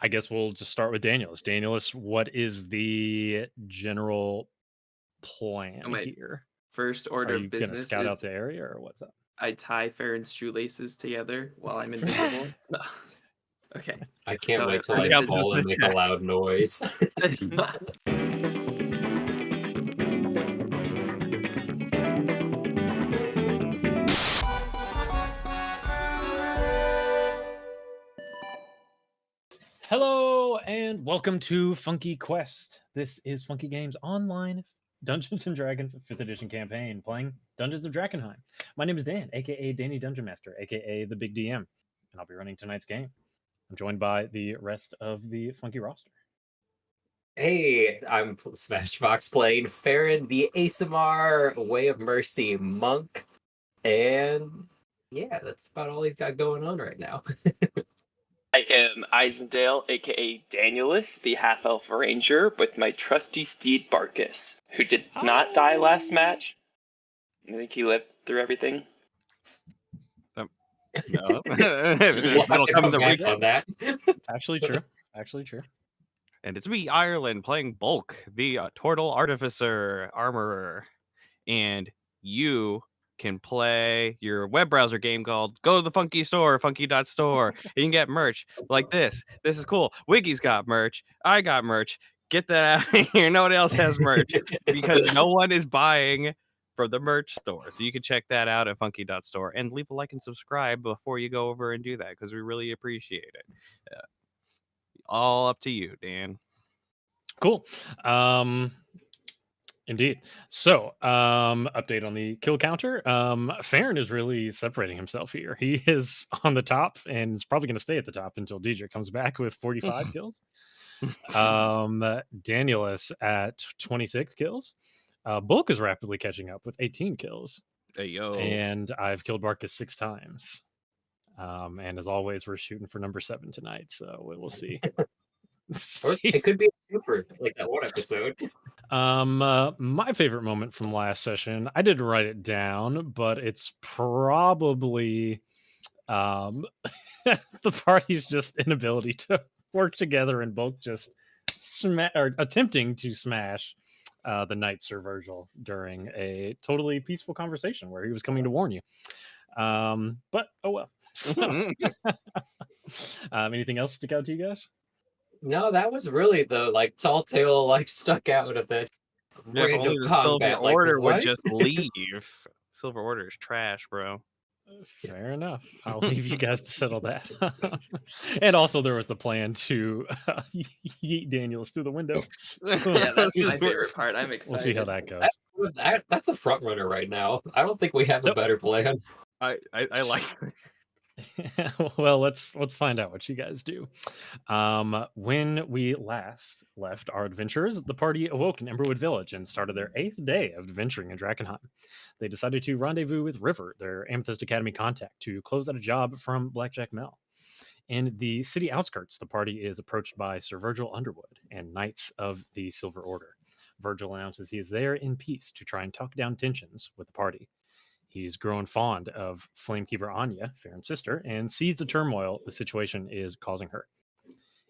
I guess we'll just start with Danielus. Danielus, what is the general And plan my here? first Are order of you gonna business scout out is the area or what's up? I tie Farron's shoelaces together while I'm invisible. Okay, I can't so wait till I'm I Guess fall this and is make a loud noise. invisible. Hello and welcome to Funky Quest. This is Funky Games Online Dungeons and Dragons 5th edition campaign playing Dungeons of Drakkenheim. My name is Dan, aka Danny Dungeon Master, aka the Big DM, and I'll be running tonight's game. I'm joined by the rest of the Funky roster. Hey, I'm Smashbox playing Farron, the ASMR Way of Mercy monk, and yeah, that's about all he's got going on right now. I am Eisendale, aka Danielus, the half-elf ranger, with my trusty steed Barkus, who did not die last match. I think he lived through everything. No. We'll That'll have to come in come the back recap. on that. Actually true. Actually true. And it's me, Ireland, playing Bulk, the Turtle Artificer Armorer. And you can play your web browser game called Go to the Funky Store, funky.store. And you can get merch like this. This is cool. Wiggy's got merch. I got merch. Get that out of here. Nobody else has merch because no one is buying from the merch store. So you can check that out at funky.store and leave a like and subscribe before you go over and do that because we really appreciate it. All up to you, Dan. Cool. Indeed. So, update on the kill counter. Farron is really separating himself here. He is on the top and is probably going to stay at the top until DJ comes back with 45 kills. Danielus at 26 kills. Bulk is rapidly catching up with 18 kills. Hey, yo. And I've killed Barkus 6 times. And as always, we're shooting for number 7 tonight, so we'll see. Or it could be a twofer, like that one episode. My favorite moment from last session, I didn't write it down, but it's probably the party's just inability to work together and both just attempting to smash the knight Sir Virgil during a totally peaceful conversation where he was coming to warn you. But oh well. So, anything else stick out to you guys? No, that was really the tall tale stuck out of that Yeah, if random only the Silver combat. Order would what? just leave. Silver Order is trash, bro. Fair enough. I'll leave you guys to settle that. And also, there was the plan to yeet Daniels through the window. Yeah, that's my favorite part. I'm excited. We'll see how that goes. That's a front runner right now. I don't think we have a Nope. better plan. I like. Well, let's find out what you guys do. When we last left our adventurers, the party awoke in Emberwood Village and started their 8th day of adventuring in Drakkenheim. They decided to rendezvous with River, their Amethyst Academy contact, to close out a job from Blackjack Mel. In the city outskirts, the party is approached by Sir Virgil Underwood and Knights of the Silver Order. Virgil announces he is there in peace to try and talk down tensions with the party. He's grown fond of Flamekeeper Anya, Farron's sister, and sees the turmoil the situation is causing her.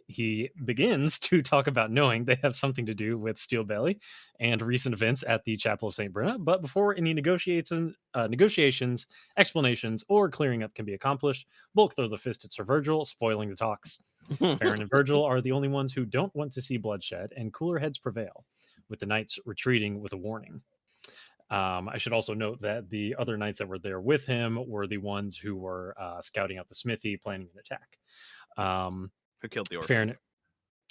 He begins to talk about knowing they have something to do with Steel Belly and recent events at the Chapel of St. Bruna, but before any negotiations, explanations, or clearing up can be accomplished, Bulk throws a fist at Sir Virgil, spoiling the talks. Farron and Virgil are the only ones who don't want to see bloodshed, and cooler heads prevail, with the knights retreating with a warning. I should also note that the other knights that were there with him were the ones who were scouting out the smithy, planning an attack. Who killed the Farron,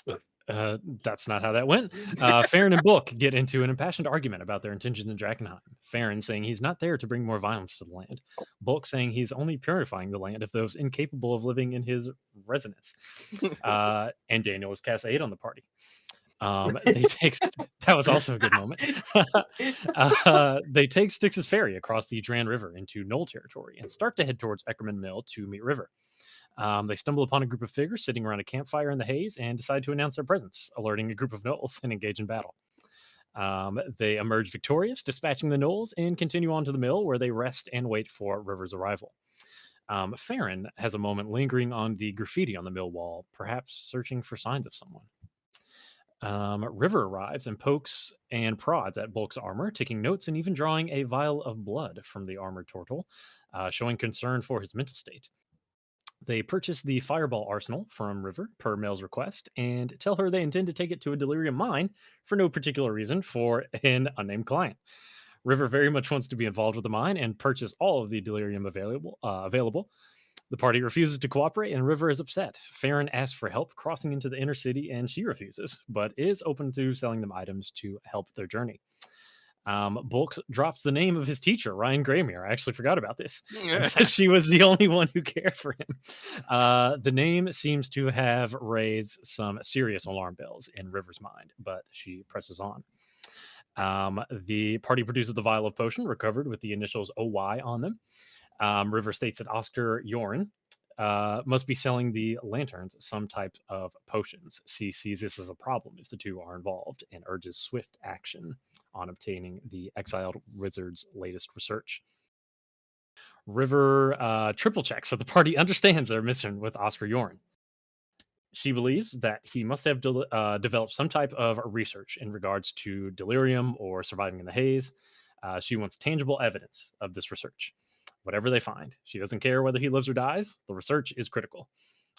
orphans? that's not how that went. Farron and Book get into an impassioned argument about their intentions in Drakkenheim. Farron saying he's not there to bring more violence to the land. Book saying he's only purifying the land of those incapable of living in his resonance. And Daniel is cast 8 on the party. That was also a good moment. They take Styx's ferry across the Dran River into Knoll territory and start to head towards Eckerman Mill to meet River. They stumble upon a group of figures sitting around a campfire in the haze and decide to announce their presence, alerting a group of gnolls and engage in battle. They emerge victorious, dispatching the gnolls, and continue on to the mill where they rest and wait for River's arrival. Farron has a moment lingering on the graffiti on the mill wall, perhaps searching for signs of someone. River arrives and pokes and prods at Bulk's armor, taking notes and even drawing a vial of blood from the armored turtle, showing concern for his mental state. They purchase the fireball arsenal from River per Mel's request and tell her they intend to take it to a delirium mine for no particular reason for an unnamed client. River very much wants to be involved with the mine and purchase all of the delirium available. The party refuses to cooperate, and River is upset. Farron asks for help crossing into the inner city, and she refuses, but is open to selling them items to help their journey. Bulk drops the name of his teacher, Ryan Graymere. I actually forgot about this. And says she was the only one who cared for him. The name seems to have raised some serious alarm bells in River's mind, but she presses on. The party produces the vial of potion recovered with the initials OY on them. River states that Oscar Yorn must be selling the lanterns some type of potions. She sees this as a problem if the two are involved and urges swift action on obtaining the exiled wizard's latest research. River triple checks that the party understands their mission with Oscar Yorn. She believes that he must have developed some type of research in regards to delirium or surviving in the haze. She wants tangible evidence of this research. Whatever they find, she doesn't care whether he lives or dies. The research is critical.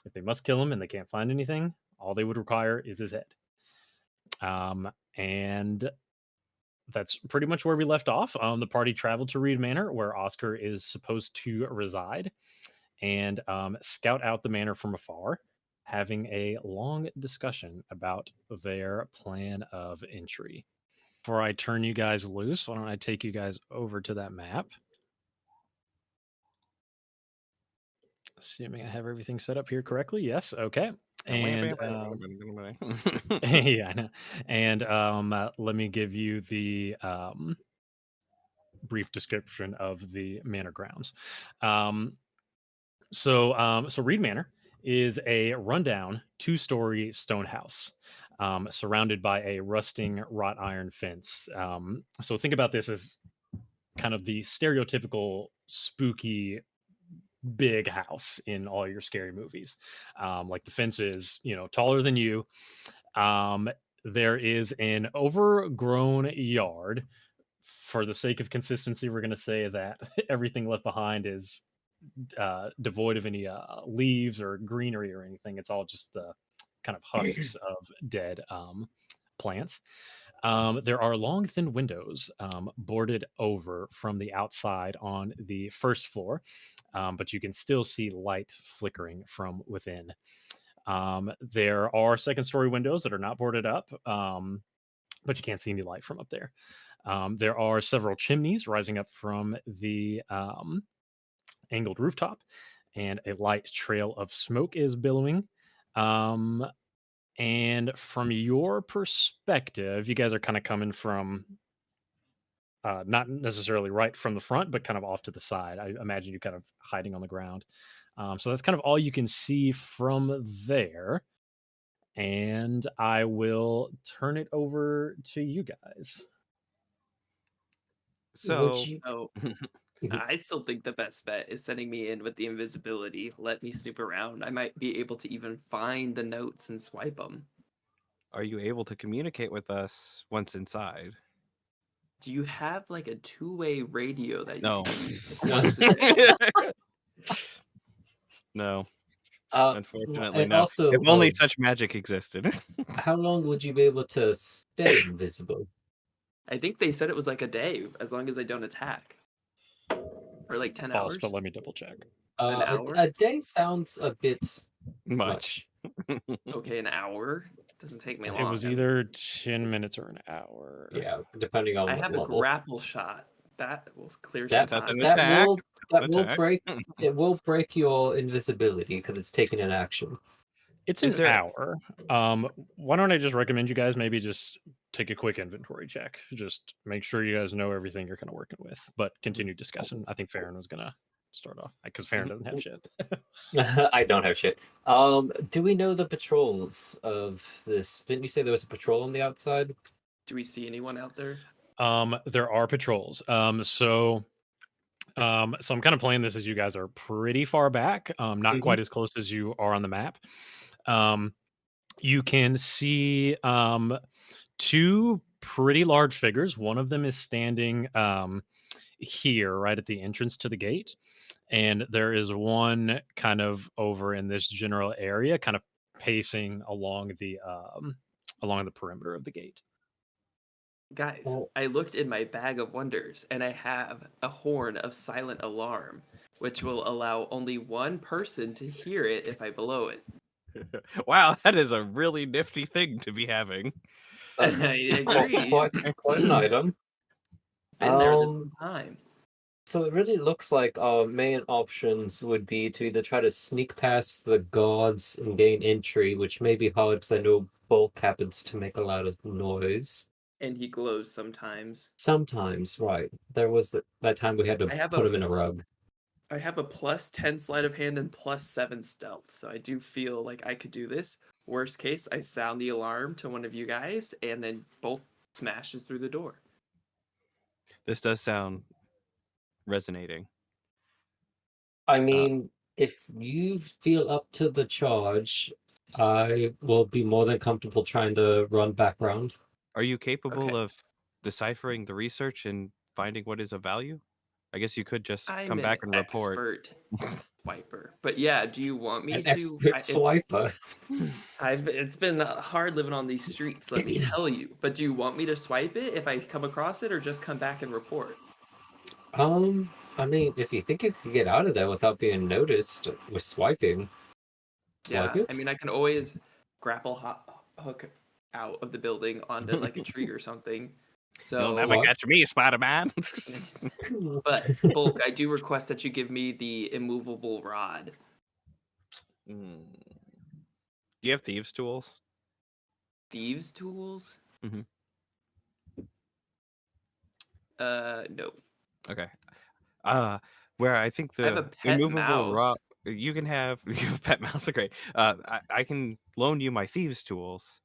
If they must kill him and they can't find anything, all they would require is his head. And that's pretty much where we left off. The party traveled to Reed Manor, where Oscar is supposed to reside, and scout out the manor from afar, having a long discussion about their plan of entry. Before I turn you guys loose, why don't I take you guys over to that map? Assuming I have everything set up here correctly. Yes. Okay. And yeah, I know. And let me give you the brief description of the manor grounds. So Reed Manor is a rundown 2-story stone house surrounded by a rusting wrought iron fence. So think about this as kind of the stereotypical spooky big house in all your scary movies. Like the fence is, taller than you. There is an overgrown yard. For the sake of consistency, we're going to say that everything left behind is devoid of any leaves or greenery or anything. It's all just the kind of husks of dead plants. There are long, thin windows boarded over from the outside on the first floor, but you can still see light flickering from within. There are second-story windows that are not boarded up, but you can't see any light from up there. There are several chimneys rising up from the angled rooftop, and a light trail of smoke is billowing. And from your perspective, you guys are kind of coming from not necessarily right from the front, but kind of off to the side. I imagine you kind of hiding on the ground. So that's kind of all you can see from there. And I will turn it over to you guys. So, I still think the best bet is sending me in with the invisibility. Let me snoop around. I might be able to even find the notes and swipe them. are you able to communicate with us once inside? Do you have like a 2-way radio that you No. can use once a day? No, And unfortunately, no. also, If only such magic existed. how long would you be able to stay invisible? I think they said it was like a day, as long as I don't attack. Or like 10 False, hours. but let me double check. An hour? A day sounds a bit Much. Okay, an hour? Doesn't take me long. It was either 10 minutes or an hour. Yeah, depending on I what have level. a grapple shot. That will clear That- some That's an time. attack. That will Attack. break. It will break your invisibility because it's taking an action. It's Is an there- hour. Why don't I just recommend you guys maybe just take a quick inventory check. Just make sure you guys know everything you're kind of working with, but continue discussing. I think Farron was going to start off because Farron doesn't have shit. I don't have shit. Do we know the patrols of this? Didn't you say there was a patrol on the outside? Do we see anyone out there? There are patrols. So I'm kind of playing this as you guys are pretty far back, not quite as close as you are on the map. You can see two pretty large figures. One of them is standing here, right at the entrance to the gate, and there is one kind of over in this general area, kind of pacing along the perimeter of the gate. Guys, Well- I looked in my bag of wonders, and I have a horn of silent alarm, which will allow only one person to hear it if I blow it. Wow, that is a really nifty thing to be having. That's I agree. quite an item. Been there this Um, whole time. So it really looks like our main options would be to either try to sneak past the guards and gain entry, which may be hard because I know Bulk happens to make a lot of noise. And he glows sometimes. Sometimes, right. There was that time we had to I have put a- him in a rug. I have a +10 sleight of hand and +7 stealth, so I do feel like I could do this. Worst case, I sound the alarm to one of you guys, and then both smashes through the door. This does sound resonating. I mean, if you feel up to the charge, I will be more than comfortable trying to run background. Are you capable Okay. of deciphering the research and finding what is of value? I guess you could just I'm come an back and report. expert swiper. But yeah, do you want me An to? expert swiper. It's been hard living on these streets, let me tell you. But do you want me to swipe it if I come across it, or just come back and report? I mean, if you think you could get out of there without being noticed with swiping, Yeah, swipe it. I mean, I can always grapple hook out of the building onto like a tree or something. So, You'll never What? catch me, Spider-Man. but Bulk, I do request that you give me the immovable rod. Do you have thieves' tools? Thieves' tools? Mhm. No. Okay. Where I think I have the a pet immovable mouse. you can have you have a pet mouse. Great. I can loan you my thieves' tools.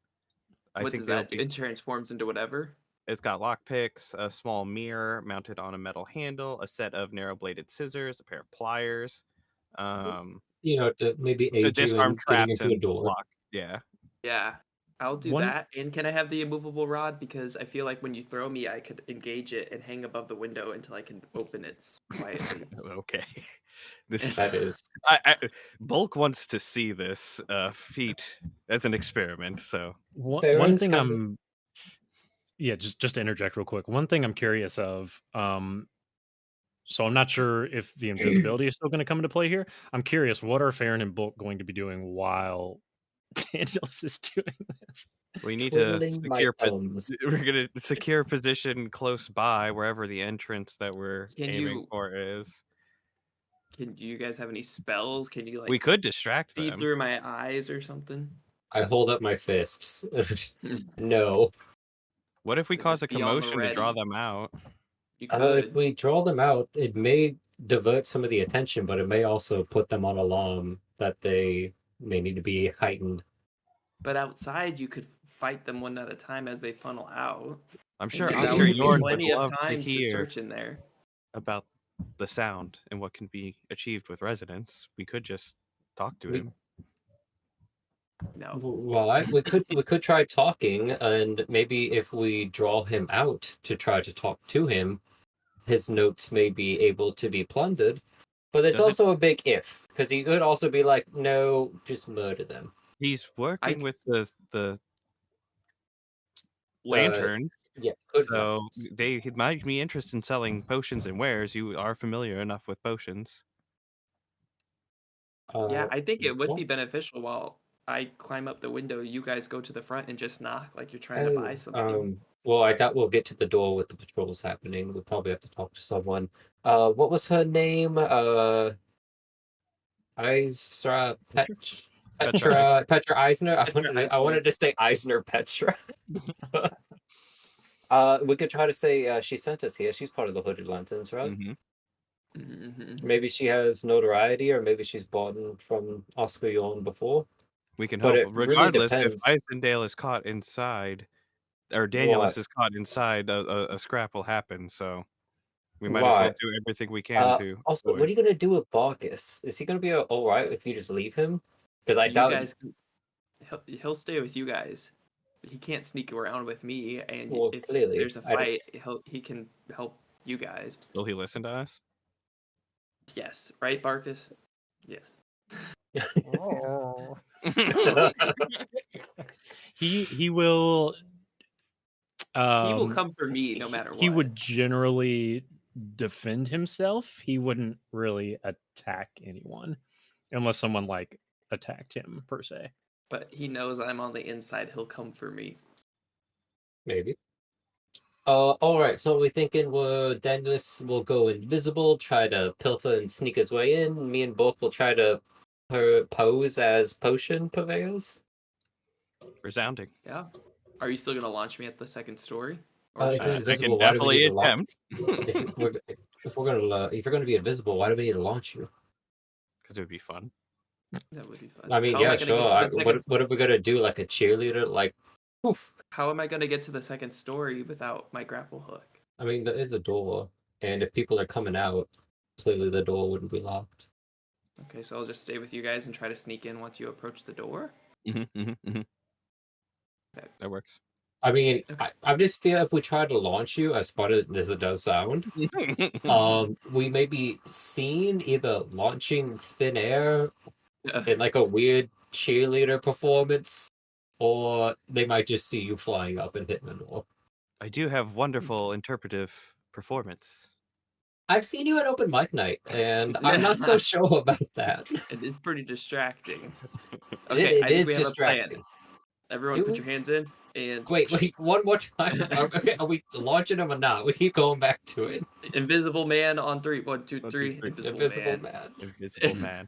I What think does they'll that do? It transforms into whatever? It's got lockpicks, a small mirror mounted on a metal handle, a set of narrow-bladed scissors, a pair of pliers, um, To maybe to aid you disarm in getting traps into a and door. lock. Yeah. Yeah, I'll do One- that. And can I have the immovable rod? Because I feel like when you throw me, I could engage it and hang above the window until I can open it quietly. Okay. This That is. Bulk wants to see this feat as an experiment. So One Farron's thing kind of- I'm just to interject real quick. One thing I'm curious of, so I'm not sure if the invisibility is still going to come into play here. I'm curious, what are Farron and Bulk going to be doing while Daniels is doing this? we need to Twiddling my secure. thumbs. We're gonna secure position close by wherever the entrance that we're Can aiming you- for is. Do you guys have any spells? Can you like We could distract see them. through my eyes or something? I hold up my fists. No. What if we cause a Be on the commotion to draw ready. them out? You If could. we draw them out, it may divert some of the attention, but it may also put them on alarm that they may need to be heightened. But outside, you could fight them one at a time as they funnel out. I'm sure that Oscar would be Yorn would plenty of love to time to hear search in there. about the sound and what can be achieved with resonance. We could just talk to We- him. No. Well, we could try talking, and maybe if we draw him out to try to talk to him, his notes may be able to be plundered. But it's Does it- also a big if, because he could also be like, "No, just murder them." He's working with the lanterns, Yeah. so he might be interested in selling potions and wares. You are familiar enough with potions. Yeah, I think it would well, be beneficial while I climb up the window, you guys go to the front and just knock like you're trying to buy something. Well, I doubt we'll get to the door with the patrols happening. We'll probably have to talk to someone. What was her name? Petra Eisner. I wanted to say Eisner Petra. We could try to say she sent us here. She's part of the Hooded Lanterns, right? Mm-hmm. Maybe she has notoriety, or maybe she's bought from Oscar Yorn before. We can But hope. it really Regardless, if depends. Eisendale is caught inside, or Danielus is caught inside, a scrap will happen. So We might as well Right. do everything we can to. Also, what are avoid- you gonna do with Barkus? Is he gonna be all right if you just leave him? Because I You doubt. guys, he'll stay with you guys. He can't sneak around with me, and Well, if clearly, there's a I fight, he can help you guys. Will he listen to us? Yes, right, Barkus? Yes. Oh. just. He will. He will come for me no matter what. He would generally defend himself. He wouldn't really attack anyone unless someone like attacked him per se. But he knows I'm on the inside. He'll come for me. Maybe. All right. So we're thinking, Danielus will go invisible, try to pilfer and sneak his way in. Me and Bulk will try to pose as potion purveyors. Resounding. Yeah. Are you still gonna launch me at the second story? If you're I invisible, can why do we definitely need to launch? attempt. If we're gonna be invisible, why do we need to launch you? Because it would be fun. That would be fun. I mean, How am yeah, I gonna sure. get to the second What are we gonna do? Like a cheerleader? Like, poof. How am I gonna get to the second story without my grapple hook? I mean, there is a door, and if people are coming out, clearly the door wouldn't be locked. Okay, so I'll just stay with you guys and try to sneak in once you approach the door. Okay. That works. I mean, Okay. I just feel if we try to launch you, as fun as it does sound, we may be seen either launching thin air in like a weird cheerleader performance, or they might just see you flying up and hitting the door. I do have wonderful interpretive performance. I've seen you at open mic night, and I'm not so sure about that. It is pretty distracting. Okay, It I think is we have a distracting. plan. Everyone, Do put we? your hands in and Wait, one more time. Okay, are we launching them or not? We keep going back to it. Invisible man on 3. 1, 2, 1, 2, 3. 3. Invisible man. Invisible man.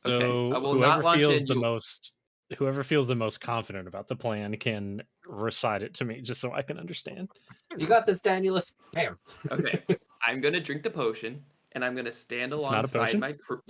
So I will not whoever launch feels in, the you- whoever feels the most confident about the plan can recite it to me just so I can understand. You got this, Danielus. Bam. Okay, I'm gonna drink the potion, and I'm gonna stand It's not a alongside potion? my crew.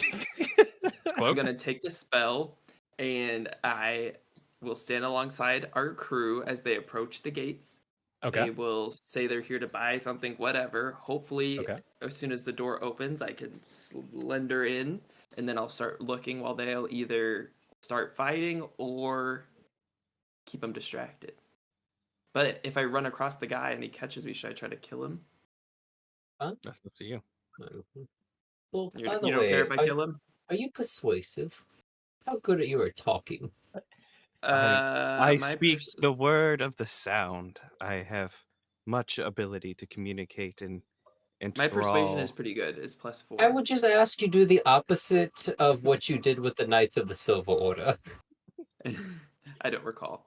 I'm Cloak? gonna take the spell, and I will stand alongside our crew as they approach the gates. Okay. They will say they're here to buy something, whatever. Hopefully, Okay. as soon as the door opens, I can slender in, and then I'll start looking while they'll either start fighting or keep them distracted. But if I run across the guy and he catches me, should I try to kill him? That's up to you. Well, You, by the you don't way, care if I kill him? are you persuasive? How good are you at talking? I My speak the word of the sound. I have much ability to communicate and my persuasion is enthrall. pretty good. It's +4. I would just ask you do the opposite of what you did with the Knights of the Silver Order. I don't recall.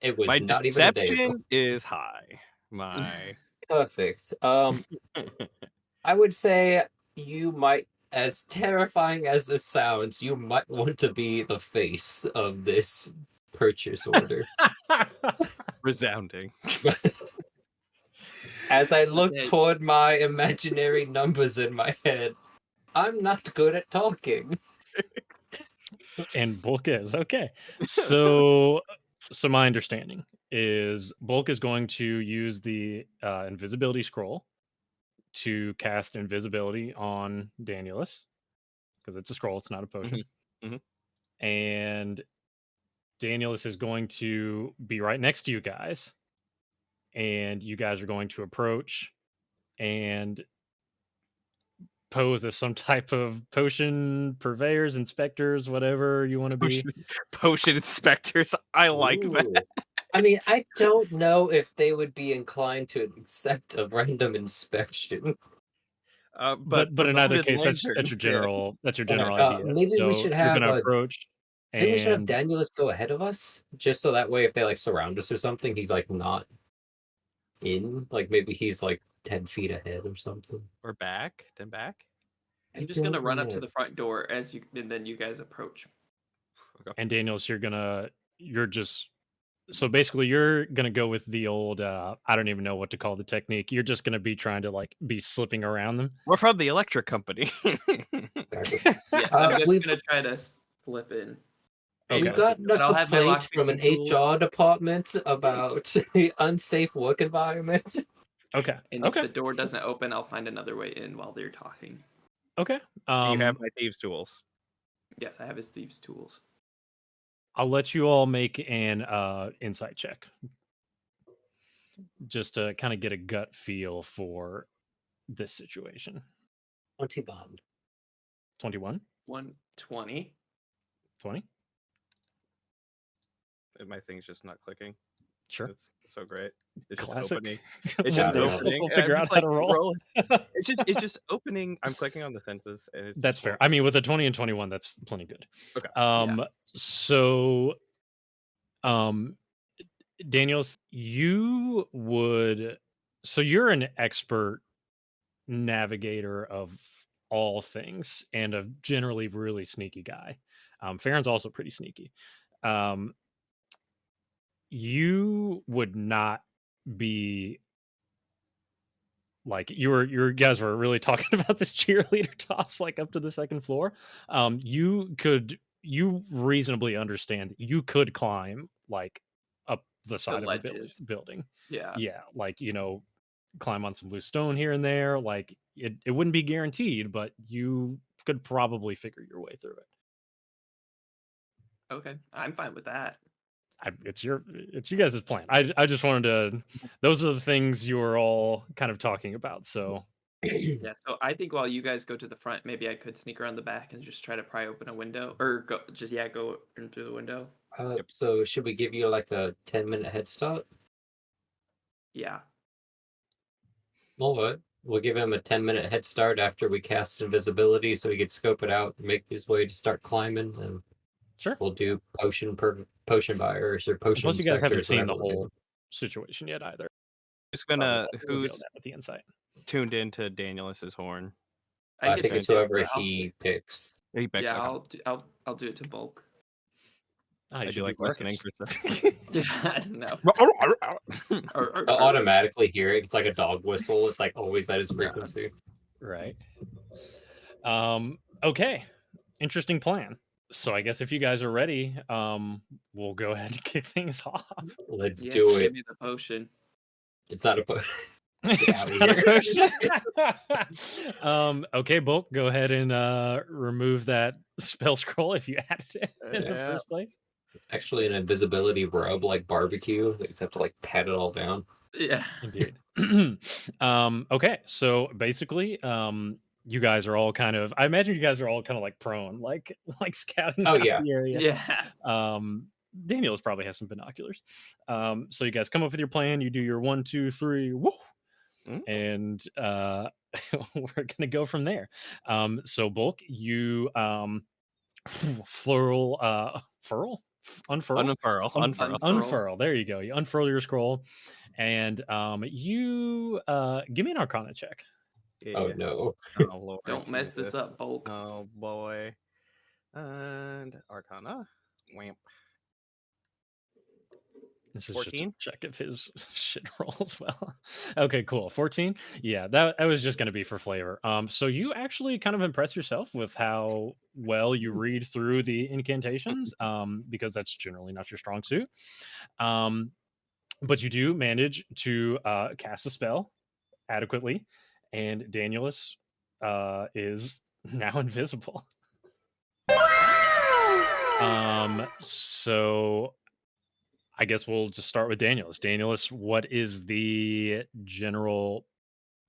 It was My not even a day ago. deception is high. My Perfect. I would say you might, as terrifying as this sounds, you might want to be the face of this purchase order. resounding. As I look Okay. toward my imaginary numbers in my head, I'm not good at talking. And Bulk is okay. So my understanding is Bulk is going to use the invisibility scroll to cast invisibility on Danielus because it's a scroll, it's not a potion. Mhm. And Danielus is going to be right next to you guys, and you guys are going to approach and pose as some type of potion purveyors, inspectors, whatever you want to be. Potion inspectors. I like that. Ooh. I mean, I don't know if they would be inclined to accept a random inspection. But in either case, that's your lantern, general Okay, idea. maybe we So should you're have gonna approach, maybe we should have and Danielus go ahead of us, just so that way if they like surround us or something, he's like not in. Like maybe he's like 10 feet ahead or something. Or back. Then back. I I'm just gonna don't run up know. to the front door and then you guys approach. and Daniels, so basically you're gonna go with the old I don't even know what to call the technique. You're just gonna be trying to like be slipping around them. We're from the electric company. Exactly. Yes, I'm just we've- gonna try to slip in. Okay. We've gotten But I'll a have my complaint from an lockpicking tools. HR department about the unsafe work environment. Okay. And if Okay. the door doesn't open, I'll find another way in while they're talking. Okay. You have my thieves' tools. Yes, I have his thieves' tools. I'll let you all make an insight check, just to kind of get a gut feel for this situation. 20 bombed. 21, 120. 20. My thing's just not clicking. Sure. It's so great. It's just Classic. opening. It's just We'll- opening. We'll and figure I'm out just, how to roll. It's just opening. I'm clicking on the senses. And it's That's just fair. I mean, with a 20 and 21, that's plenty good. Okay. So, Daniels, you would. So you're an expert navigator of all things and a generally really sneaky guy. Farron's also pretty sneaky. You would not be like you guys were really talking about this cheerleader toss like up to the second floor. You reasonably understand that you could climb like up the side of a ledges. building. Yeah. Yeah, like climb on some loose stone here and there. Like it wouldn't be guaranteed, but you could probably figure your way through it. Okay, I'm fine with that. It's you guys' plan. I just wanted to. Those are the things you were all kind of talking about. So Yeah, so I think while you guys go to the front, maybe I could sneak around the back and just try to pry open a window, or go in through the window. So should we give you like a 10-minute head start? Yeah. All right. We'll give him a 10-minute head start after we cast invisibility so he could scope it out and make his way to start climbing. And sure. we'll do potion buyers or potion Plus, you guys haven't inspectors, seen the whatever we'll do. whole situation yet either. Just gonna Probably reveal who's that with the insight. tuned into Danielus's horn. I get think to it's do it, whoever but he picks. He picks Yeah, okay. I'll do it to bulk. Oh, I you do should like Marcus. listening for a second. Yeah, no. I'll automatically hear it. It's like a dog whistle. It's like always at his frequency. Right. Okay. Interesting plan. So I guess if you guys are ready, we'll go ahead and kick things off. Let's Yeah, do just it. Give me the potion. It's not a potion. It's outta not a potion. Okay, Bulk, go ahead and remove that spell scroll if you added it in the Yeah. first place. It's actually an invisibility rub like barbecue. You just have to like pat it all down. Yeah. Indeed. Okay, so basically, you guys are all kind of. I imagine you guys are all kind of like prone, like scouting out yeah. the area. Yeah. Daniels probably has some binoculars. So you guys come up with your plan. You do your 1, 2, 3, woo, and we're gonna go from there. So Bulk, you unfurl. There you go. You unfurl your scroll, and you give me an Arcana check. Yeah. Oh no. Oh, Lord. Don't mess this up, bulk. Oh boy. And Arcana. Wamp. This is 14? just to check if his shit rolls well. Okay, cool. 14. Yeah, that was just going to be for flavor. So you actually kind of impress yourself with how well you read through the incantations, because that's generally not your strong suit. But you do manage to cast a spell adequately, and Danielus is now invisible. So I guess we'll just start with Danielus. Danielus, what is the general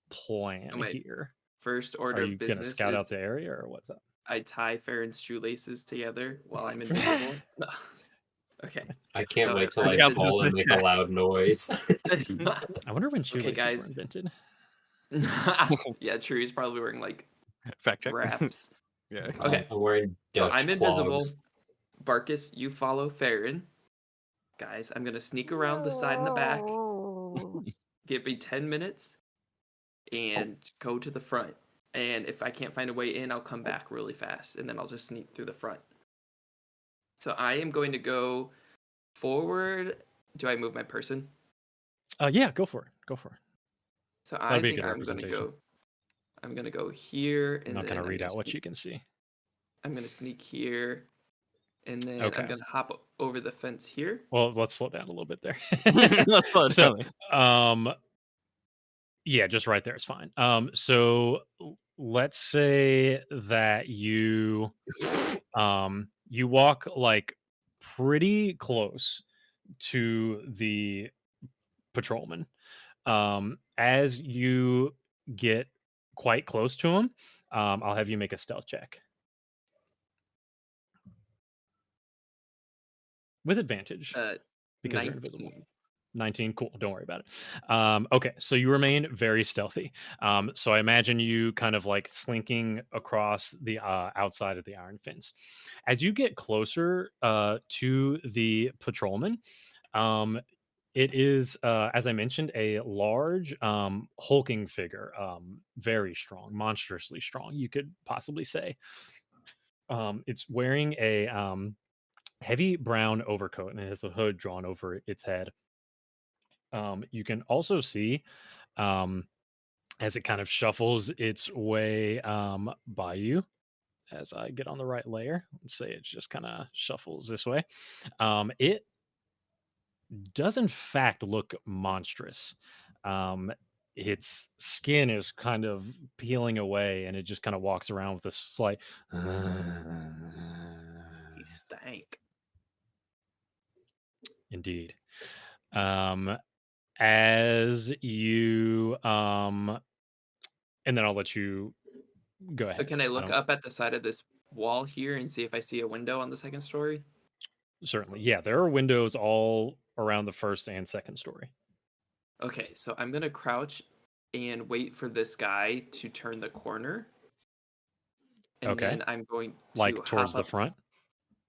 plan here? First order Are you of business going to scout is out the area, or what's up? I tie Farron's shoelaces together while I'm invisible. Okay. I can't So wait till I'm I invisible. fall and make a loud noise. I wonder when shoelaces guys. were invented. Yeah, true. He's probably wearing like Fact check. wraps. Yeah. Okay. I'm wearing So Dutch I'm invisible. clogs. Barkus, you follow Farron. Guys, I'm gonna sneak around the side and the back. Give me 10 minutes and go to the front. And if I can't find a way in, I'll come back really fast, and then I'll just sneak through the front. So I am going to go forward. Do I move my person? Yeah, go for it. Go for it. So That'd I be a think good I'm gonna representation. go. I'm gonna go here, and I'm not then going to I'm read gonna out what sneak- you can see. I'm gonna sneak here, and then Okay. I'm gonna hop over the fence here. Well, let's slow down a little bit there. Let's slow it So, down. Yeah, just right there is fine. So let's say that you walk like pretty close to the patrolman. As you get quite close to him, I'll have you make a stealth check with advantage Uh, because you're invisible. 19. 19, cool, don't worry about it. Okay, so you remain very stealthy. So I imagine you kind of like slinking across the outside of the iron fence. As you get closer to the patrolman, um, it is, as I mentioned, a large, hulking figure, very strong, monstrously strong, you could possibly say. It's wearing a heavy brown overcoat and it has a hood drawn over its head. You can also see, um, as it kind of shuffles its way by you. As I get on the right layer, let's say it just kind of shuffles this way. It does, in fact, look monstrous. Um, its skin is kind of peeling away, and it just kind of walks around with a slight. He stank. Indeed. Um, as you and then I'll let you go ahead. So can I look don't- up at the side of this wall here and see if I see a window on the second story? Certainly, yeah, there are windows all around the first and second story. Okay, so I'm gonna crouch and wait for this guy to turn the corner. And Okay. then I'm going to Like towards hop the up. front.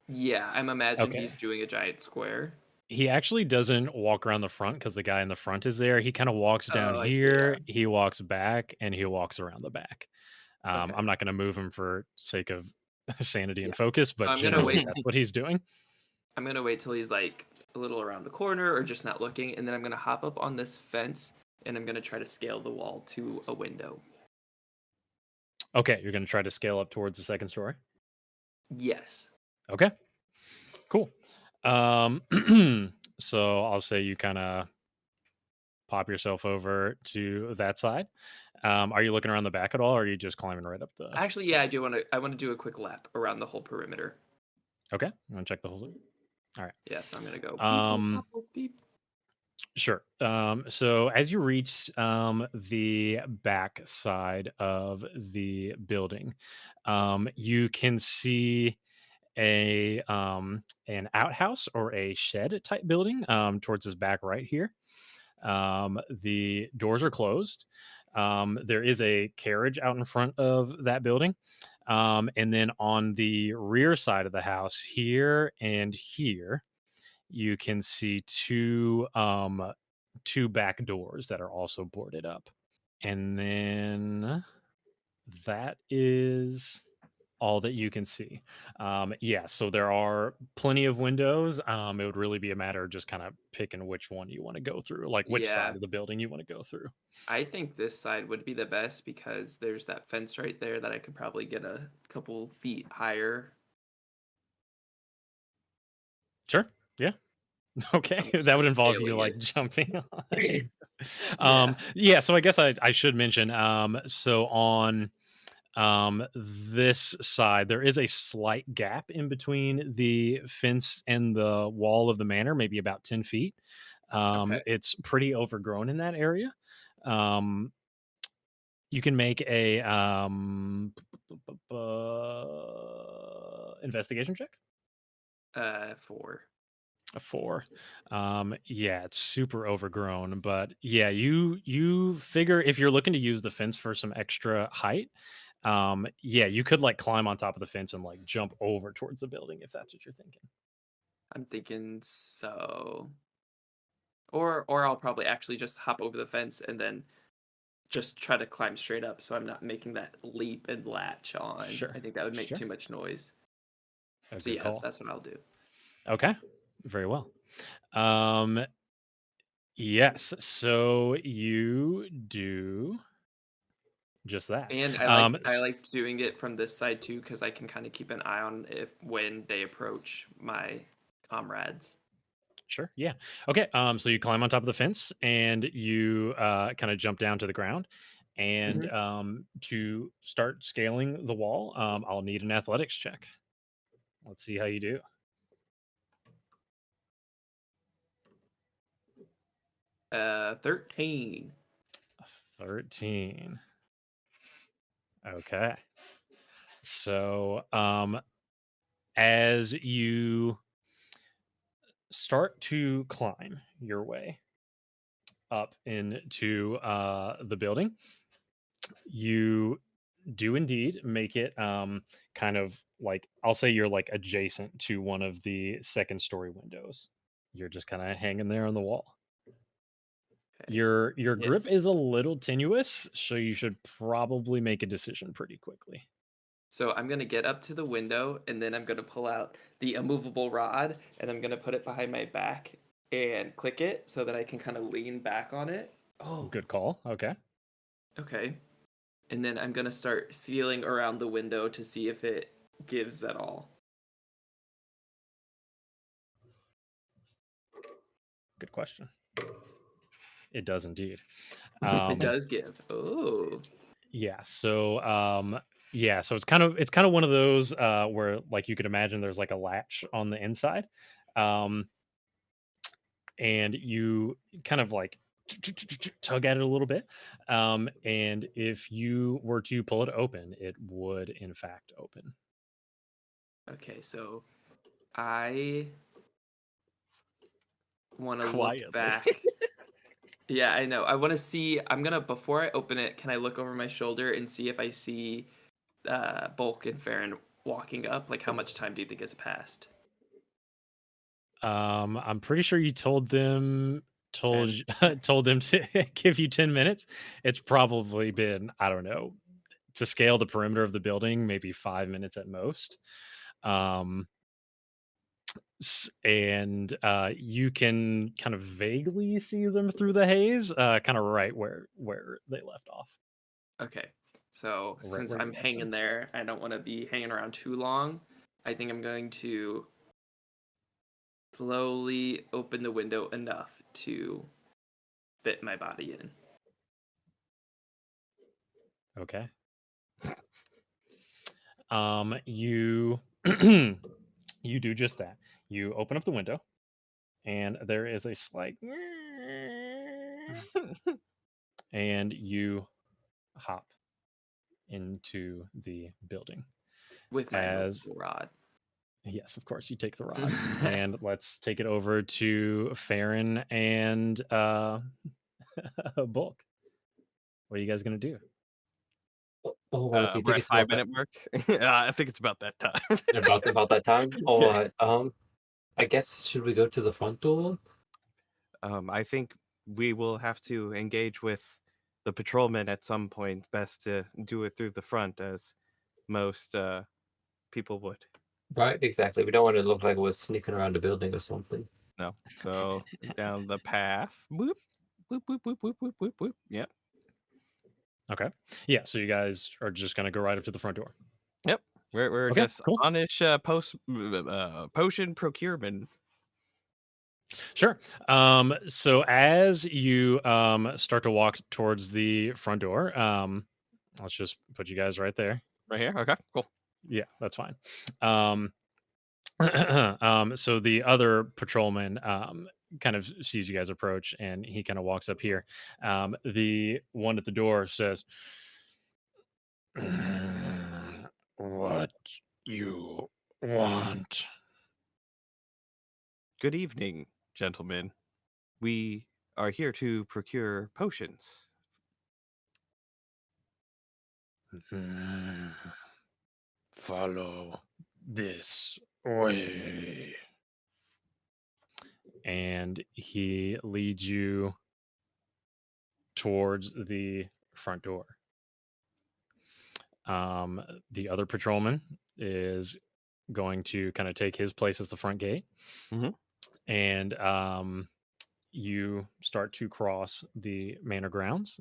Yeah, I'm imagining Okay. he's doing a giant square. He actually doesn't walk around the front because the guy in the front is there. He kind of walks down Oh, I see, here, yeah. he walks back, and he walks around the back. Okay. I'm not going to move him for sake of sanity and Yeah. focus, but I'm gonna generally wait. that's what he's doing. I'm gonna wait till he's like a little around the corner or just not looking, and then I'm gonna hop up on this fence and I'm gonna try to scale the wall to a window. Okay, you're going to try to scale up towards the second story. Yes. Okay, cool. So I'll say you kind of pop yourself over to that side. Are you looking around the back at all, or are you just climbing right up the? Actually, yeah, I do want to. I want to do a quick lap around the whole perimeter. Okay, I'm gonna check the whole. All right. Yeah, so I'm gonna go. Beep, Um, boop, boop, beep. Sure. So as you reach the back side of the building, you can see an outhouse or a shed type building towards this back right here. The doors are closed. There is a carriage out in front of that building. And then on the rear side of the house, here and here, you can see two back doors that are also boarded up. And then that is all that you can see. Yeah, so there are plenty of windows. It would really be a matter of just kind of picking which one you want to go through, like which Yeah. side of the building you want to go through. I think this side would be the best because there's that fence right there that I could probably get a couple feet higher. Sure. Yeah. Okay. That would involve you scaling like it. jumping on. Yeah, so I guess I should mention so on this side there is a slight gap in between the fence and the wall of the manor, maybe about 10 feet. Okay. It's pretty overgrown in that area. You can make a investigation check. 4. A 4. Yeah, it's super overgrown, but yeah, you figure if you're looking to use the fence for some extra height, yeah, you could like climb on top of the fence and like jump over towards the building if that's what you're thinking. I'm thinking so. Or I'll probably actually just hop over the fence and then just try to climb straight up so I'm not making that leap and latch on. Sure. I think that would make Sure. too much noise. A So good yeah, call. that's what I'll do. Okay. Very well. Yes, so you do just that. And I like doing it from this side too because I can kind of keep an eye on if when they approach my comrades. Sure. Yeah. Okay. So you climb on top of the fence and you kind of jump down to the ground. And Mhm. to start scaling the wall, I'll need an athletics check. Let's see how you do. 13. 13. Okay. So as you start to climb your way up into the building, you do indeed make it kind of like, I'll say you're like adjacent to one of the second story windows. You're just kind of hanging there on the wall. Okay. Your Yeah. grip is a little tenuous, so you should probably make a decision pretty quickly. So I'm gonna get up to the window and then I'm gonna pull out the immovable rod and I'm gonna put it behind my back and click it so that I can kind of lean back on it. Oh, Good call. Okay. okay. And then I'm gonna start feeling around the window to see if it gives at all. Good question. It does indeed. It does give. Oh. Yeah. So it's kind of one of those where like you could imagine there's like a latch on the inside. Um and you kind of like tug at it a little bit. And if you were to pull it open, it would in fact open. Okay, so I want to look Quietly. back. Yeah, I know. I want to see. Before I open it, can I look over my shoulder and see if I see Bulk and Farron walking up? Like, how much time do you think has passed? I'm pretty sure you told them 10. told them to give you 10 minutes. It's probably been, I don't know, to scale the perimeter of the building, maybe 5 minutes at most. Um, and you can kind of vaguely see them through the haze, kind of right where they left off. Okay, so Right since where you I'm left hanging them. there, I don't want to be hanging around too long. I think I'm going to slowly open the window enough to fit my body in. Okay. You you do just that. You open up the window, and there is a slight, and you hop into the building. With my As immovable rod. yes, of course, you take the rod, and let's take it over to Farron and Bulk. What are you guys gonna do? Do you We're think at it's about that 5 minute mark. I think it's about that time. about that time? Yeah. I guess should we go to the front door? I think we will have to engage with the patrolman at some point. Best to do it through the front, as most people would. Right, exactly. We don't want to look like we're sneaking around the building or something. No, so down the path. Whoop, whoop, whoop, whoop, whoop, whoop, whoop, whoop. Yep, Okay. Yeah. So you guys are just gonna go right up to the front door. yep. We're Okay. just Cool. onish potion procurement. Sure. So as you start to walk towards the front door, let's just put you guys right there. Right here. Okay, cool. Yeah, that's fine. Um, so the other patrolman kind of sees you guys approach, and he kind of walks up here. The one at the door says, "What you want?" Good evening, gentlemen. We are here to procure potions. Follow this way. And he leads you towards the front door. The other patrolman is going to kind of take his place as the front gate. Mhm. And you start to cross the manor grounds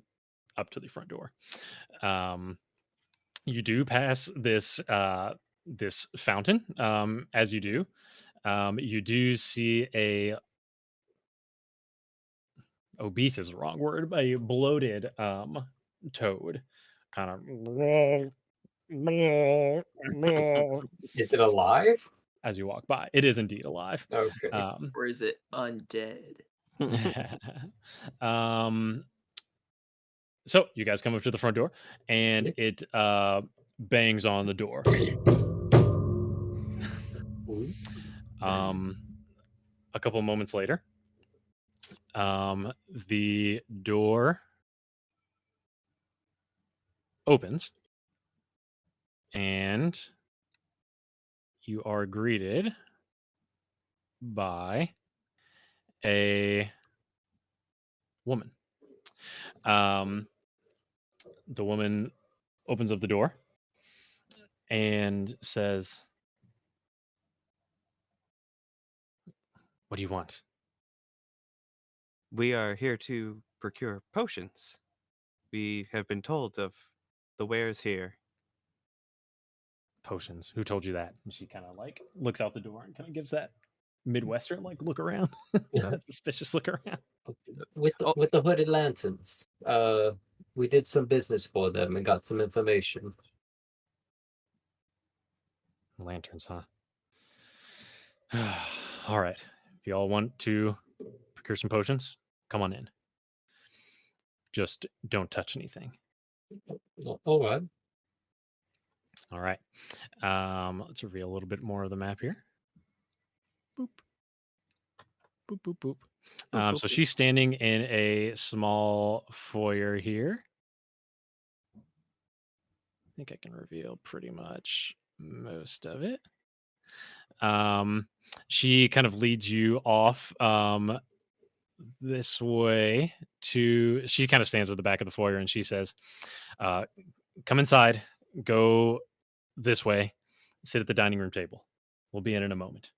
up to the front door. You do pass this fountain. As you do see obese is the wrong word, a bloated toad, kind of Is it alive? as you walk by. It is indeed alive. Okay. Or is it undead? um, so you guys come up to the front door, and it bangs on the door. Ooh. A couple moments later, the door opens, and you are greeted by a woman. The woman opens up the door and says, "What do you want?" We are here to procure potions. We have been told of the wares here. Potions. Who told you that? And she kind of like looks out the door and kind of gives that Midwestern like look around, Yeah. that suspicious look around. With Oh. the hooded lanterns. We did some business for them and got some information. Lanterns, huh? All right. If you all want to procure some potions, come on in. Just don't touch anything. All right. All right. Let's reveal a little bit more of the map here. Boop. Boop, boop, boop. So she's standing in a small foyer here. I think I can reveal pretty much most of it. She kind of leads you off this way to, she kind of stands at the back of the foyer and she says, come inside, go this way, sit at the dining room table. We'll be in a moment.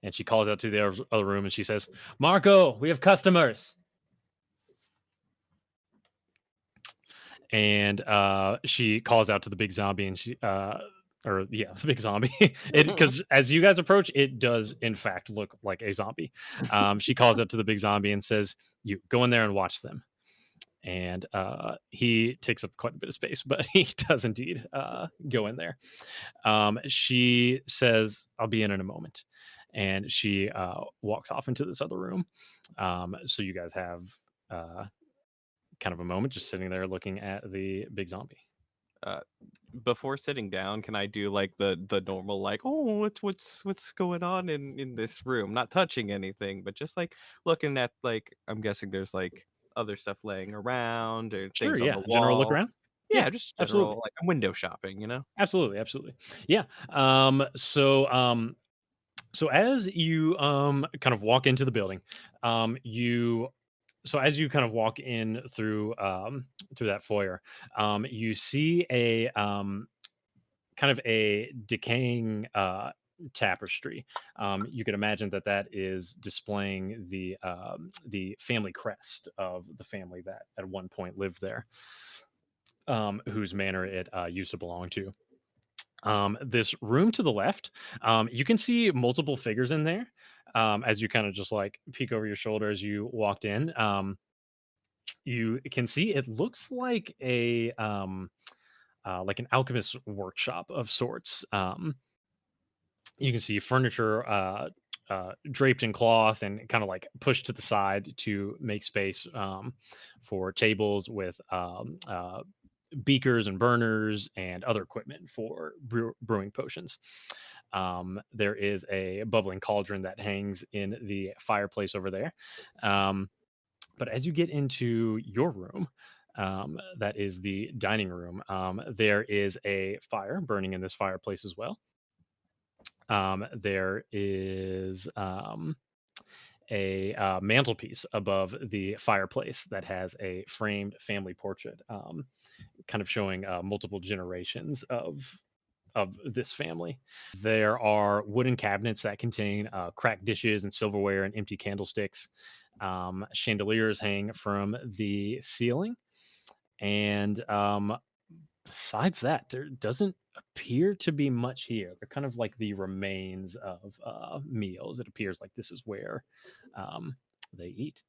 And she calls out to the other room and she says, Marco, we have customers. And she calls out to the big zombie and she, the big zombie. Because as you guys approach, it does in fact look like a zombie. She calls out to the big zombie and says, you go in there and watch them. And he takes up quite a bit of space, but he does indeed go in there. She says, I'll be in a moment. And she walks off into this other room. So you guys have kind of a moment just sitting there looking at the big zombie. Before sitting down, can I do like the normal like, oh, what's going on in this room? Not touching anything, but just like looking at, like, I'm guessing there's like other stuff laying around or Sure, things yeah. on the General look wall. around. Yeah, just general, absolutely. like I'm window shopping, you know? Absolutely. Yeah. So as you kind of walk into the building, as you kind of walk in through that foyer, you see a kind of a decaying tapestry. You could imagine that is displaying the family crest of the family that at one point lived there, whose manor it used to belong to. This room to the left, you can see multiple figures in there. As you kind of just like peek over your shoulder as you walked in, you can see it looks like like an alchemist workshop of sorts. You can see furniture draped in cloth and kind of like pushed to the side to make space for tables with beakers and burners and other equipment for brewing potions. There is a bubbling cauldron that hangs in the fireplace over there. But as you get into your room, that is the dining room, there is a fire burning in this fireplace as well. There is a mantelpiece above the fireplace that has a framed family portrait, kind of showing multiple generations of this family. There are wooden cabinets that contain cracked dishes and silverware and empty candlesticks. Chandeliers hang from the ceiling, and besides that, there doesn't appear to be much here. They're kind of like the remains of meals. It appears like this is where they eat.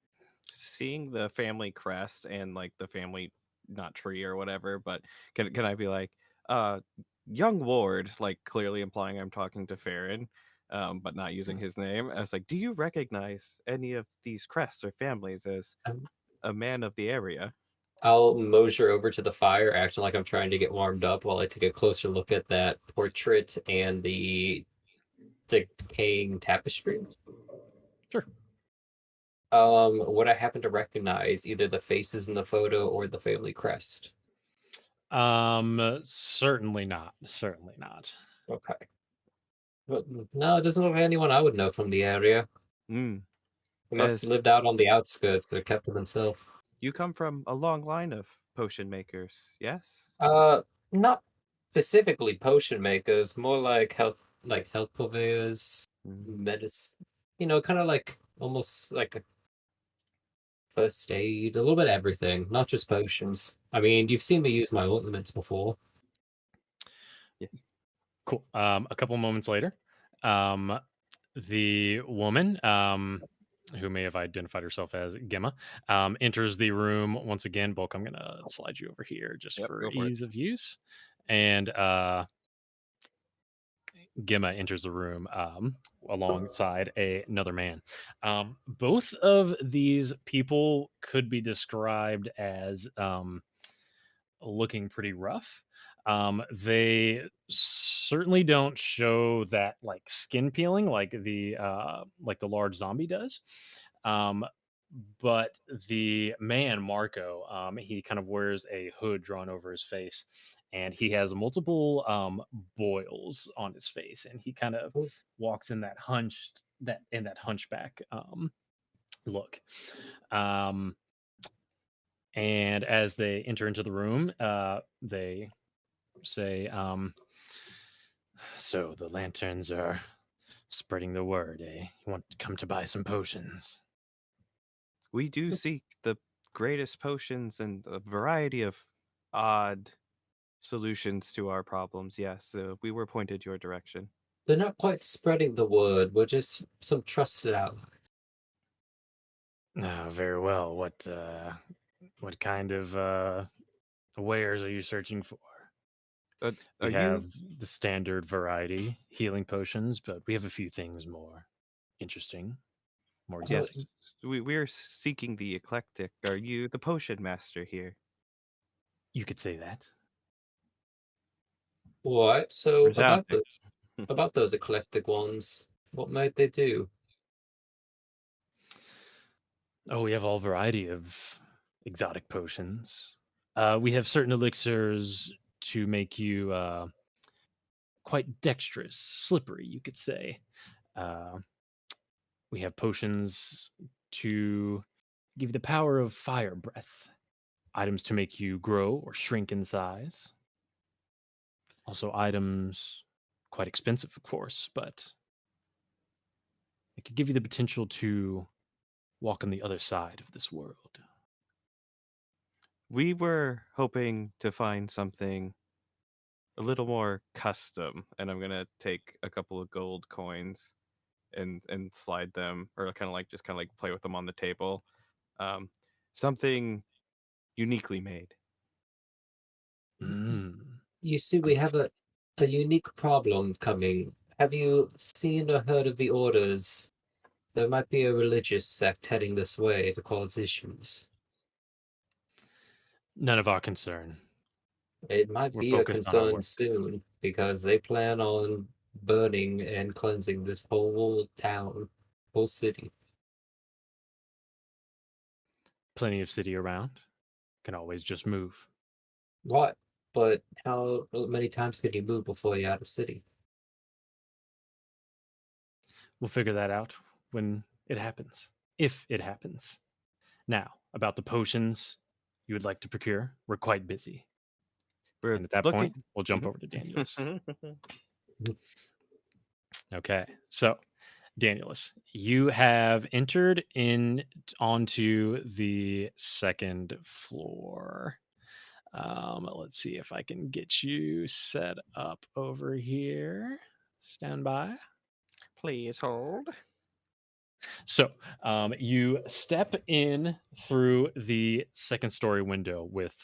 Seeing the family crest and like the family not tree or whatever, but can I be like, uh, young ward, like clearly implying I'm talking to Farron, but not using his name. I was like, do you recognize any of these crests or families as Um, a man of the area? I'll mosey over to the fire, acting like I'm trying to get warmed up while I take a closer look at that portrait and the decaying tapestry. Sure. Would I happen to recognize either the faces in the photo or the family crest? Certainly not. Certainly not. Okay. But no, it doesn't look like anyone I would know from the area. Hmm. They must As have lived out on the outskirts or kept to themselves. you come from a long line of potion makers, yes? Uh, Not specifically potion makers, more like health purveyors, Mm. medicine. Kind of like almost like a first aid, a little bit of everything, not just potions. I mean, you've seen me use my ointments before. Cool. A couple moments later, the woman, who may have identified herself as Gemma, enters the room once again. Bulk, I'm gonna slide you over here just Yep, for go for it. ease of use. And Gemma enters the room alongside another man. Both of these people could be described as looking pretty rough. They certainly don't show that like skin peeling like the large zombie does. Um, but the man Marco, he kind of wears a hood drawn over his face, and he has multiple boils on his face, and he kind of walks in that hunchback look. Um, and as they enter into the room, they say, "So the lanterns are spreading the word, eh? You want to come to buy some potions?" We do seek the greatest potions and a variety of odd solutions to our problems. Yes, we were pointed your direction. They're not quite spreading the word. We're just some trusted outlets. Very well. What kind of wares are you searching for? Are We you? have the standard variety healing potions, but we have a few things more interesting, more Yes, exotic. we're seeking the eclectic. Are you the potion master here? You could say that. What? So Resounding. about those eclectic ones, what might they do? Oh, we have all variety of exotic potions. We have certain elixirs to make you quite dexterous, slippery, you could say. Uh, we have potions to give you the power of fire breath, items to make you grow or shrink in size. Also, items quite expensive, of course, but it could give you the potential to walk on the other side of this world. We were hoping to find something a little more custom, and I'm gonna take a couple of gold coins and slide them, or kind of like play with them on the table. Um, Something uniquely made. Mm. You see, we have a unique problem coming. Have you seen or heard of the orders? There might be a religious sect heading this way to cause issues. None of our concern. It might We're be a focused on our concern work. soon because they plan on burning and cleansing this whole town, whole city. Plenty of city around. Can always just move. What? But how many times can you move before you're out of city? We'll figure that out when it happens. If it happens. Now, about the potions you would like to procure, we're quite busy. We're And at that looking. point, we'll jump over to Danielus. Mhm. Okay. So, Danielus, you have entered in onto the second floor. Let's see if I can get you set up over here. Stand by. Please hold. So you step in through the second story window with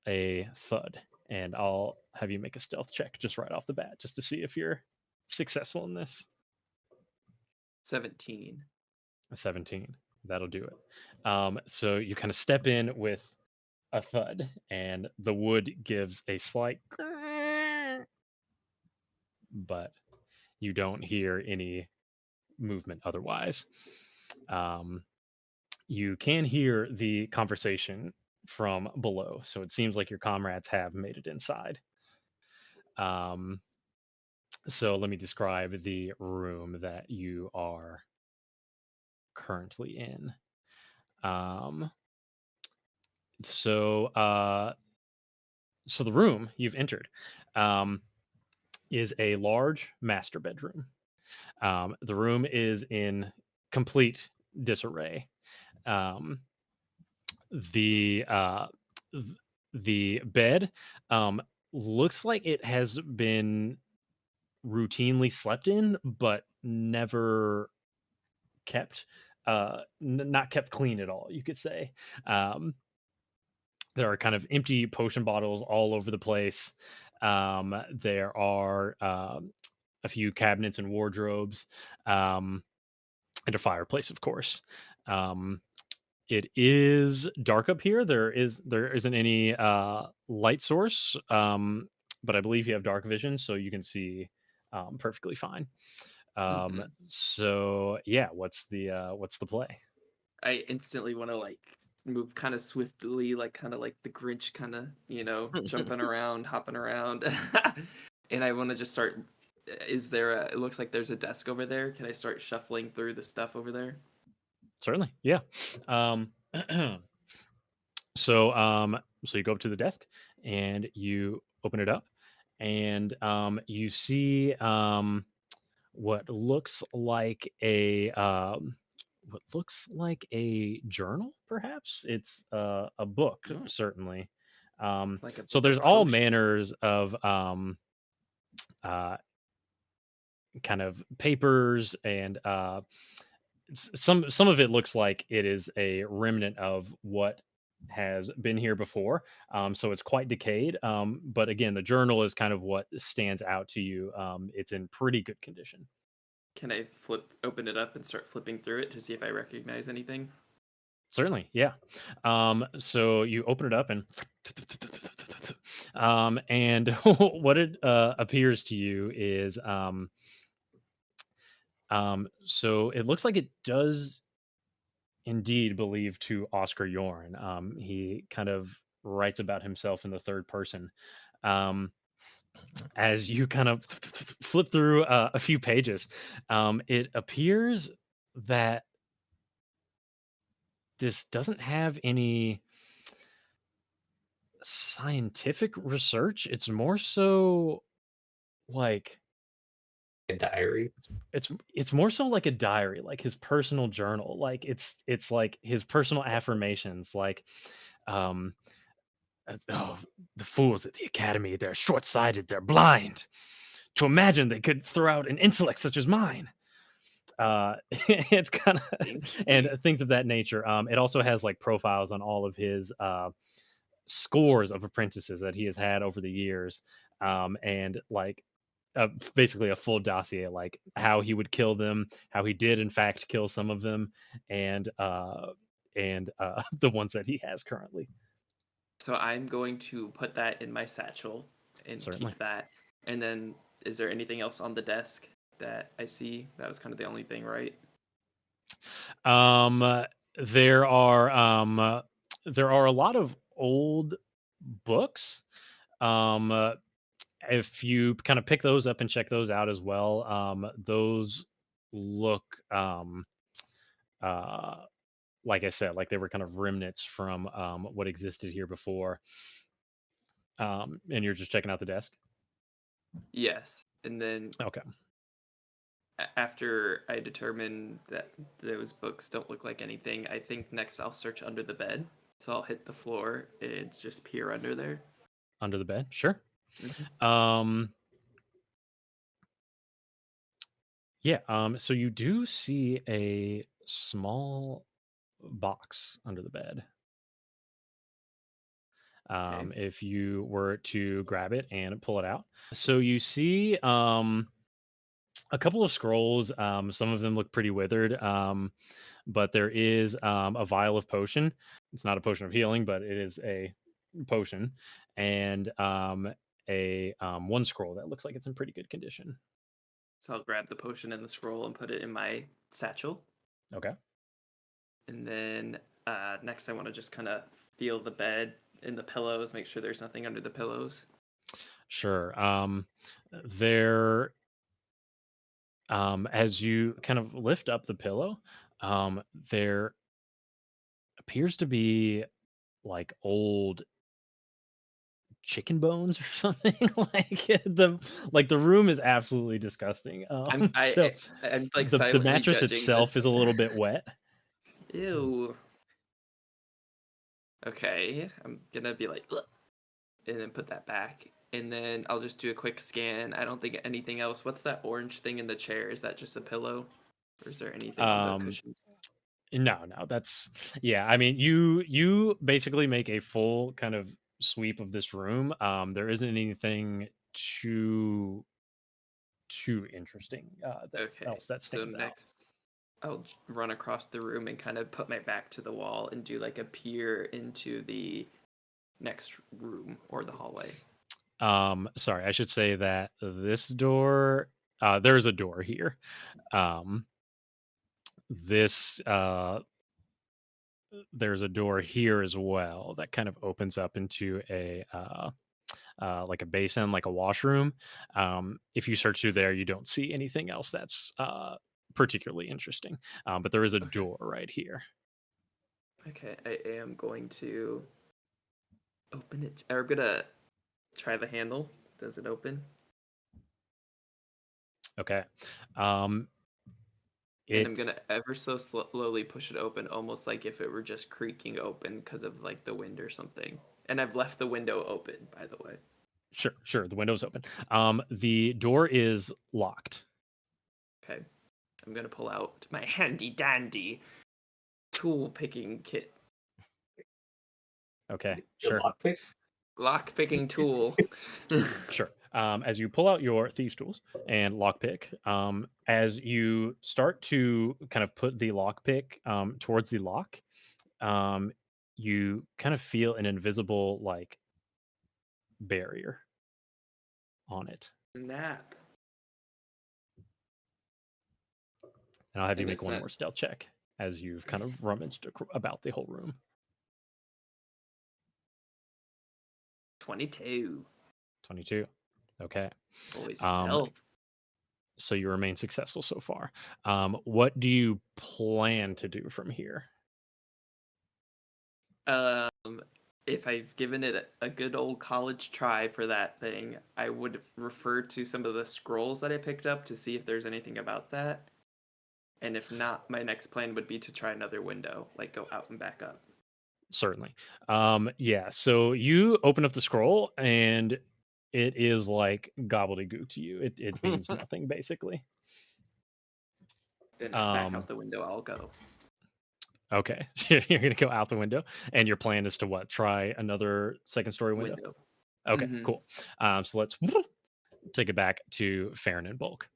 a thud, and I'll have you make a stealth check just right off the bat, just to see if you're successful in this. 17. A 17. That'll do it. So you kind of step in with a thud, and the wood gives a slight, but you don't hear any movement otherwise. You can hear the conversation from below, so it seems like your comrades have made it inside. So let me describe the room that you are currently in. So the room you've entered is a large master bedroom. The room is in complete disarray. The the bed looks like it has been routinely slept in, but never kept not kept clean at all, you could say. There are kind of empty potion bottles all over the place. There are a few cabinets and wardrobes, and a fireplace, of course. It is dark up here. There isn't any light source, but I believe you have dark vision, so you can see perfectly fine. So yeah, what's the play? I instantly want to like move kind of swiftly, like kind of like the Grinch, kind of jumping around, hopping around, and I want to just start. Is there a? It looks like there's a desk over there. Can I start shuffling through the stuff over there? Certainly, yeah. So you go up to the desk and you open it up, and you see what looks like a journal, perhaps. It's a book, certainly. Like a So book there's of all potions? manners of uh, kind of papers, and some of it looks like it is a remnant of what has been here before. So it's quite decayed. But again, the journal is kind of what stands out to you. It's in pretty good condition. Can I open it up and start flipping through it to see if I recognize anything? Certainly, yeah. So you open it up, and and what it appears to you is so it looks like it does indeed believe to Oscar Yorn. He kind of writes about himself in the third person. As you kind of flip through a few pages, it appears that this doesn't have any scientific research. It's more so like A diary. it's more so like a diary, like his personal journal. Like it's like his personal affirmations, like um oh, the fools at the academy, they're short-sighted, they're blind to imagine they could throw out an intellect such as mine. It's kind of and things of that nature. It also has like profiles on all of his scores of apprentices that he has had over the years, and like basically a full dossier, like how he would kill them, how he did in fact kill some of them, and the ones that he has currently. So I'm going to put that in my satchel and Certainly. keep that. And then, is there anything else on the desk that I see? That was kind of the only thing, right? There are a lot of old books. If you kind of pick those up and check those out as well, those look uh like I said, like they were kind of remnants from what existed here before. And you're just checking out the desk. Yes. And then Okay. after I determine that those books don't look like anything, I think next I'll search under the bed. So I'll hit the floor and just peer under there. Under the bed, sure. Mhm. Yeah. So you do see a small box under the bed. Okay. If you were to grab it and pull it out, so you see a couple of scrolls. Some of them look pretty withered, but there is a vial of potion. It's not a potion of healing, but it is a potion, and a one scroll that looks like it's in pretty good condition. So I'll grab the potion and the scroll and put it in my satchel. Okay. And then next, I want to just kind of feel the bed and the pillows, make sure there's nothing under the pillows. Sure. There, as you kind of lift up the pillow, there appears to be like old chicken bones or something. The room is absolutely disgusting. I'm like The silently mattress judging itself this. is a little bit wet. Ew. Okay, I'm gonna be like, "Ugh," and then put that back, and then I'll just do a quick scan. I don't think anything else. What's that orange thing in the chair? Is that just a pillow, or is there anything on the Um, cushions? no, that's yeah. I mean, you basically make a full kind of sweep of this room. There isn't anything too interesting Okay, that so stands out. next, I'll run across the room and kind of put my back to the wall and do like a peer into the next room or the hallway. Sorry, I should say that this door, there's a door here. Um, this There's a door here as well that kind of opens up into a like a basin, like a washroom. If you search through there, you don't see anything else that's particularly interesting. But there is a Okay. door right here. Okay, I am going to open it. I'm gonna try the handle. Does it open? Okay. And I'm It gonna ever so slowly push it open, almost like if it were just creaking open because of like the wind or something. And I've left the window open, by the way. sure, the window's open. The door is locked. Okay, I'm gonna pull out my handy dandy tool picking kit, Okay, Your sure. lockpick? lock picking tool. Sure. As you pull out your thieves' tools and lockpick, as you start to kind of put the lockpick towards the lock, um, you kind of feel an invisible like barrier on it, Snap. and I'll have you And make it's one not more stealth check as you've kind of rummaged about the whole room. 22. 22. Okay. Always Um, stealth. so you remain successful so far. What do you plan to do from here? If I've given it a good old college try for that thing, I would refer to some of the scrolls that I picked up to see if there's anything about that. And if not, my next plan would be to try another window, like go out and back up. Certainly. Yeah. So you open up the scroll and it is like gobbledygook to you. It means nothing basically. Then back Um, out the window I'll go. okay. So you're gonna go out the window, and your plan is to what? Try another second story window. Window. Okay, Mhm. cool. So let's take it back to Farron and Bulk.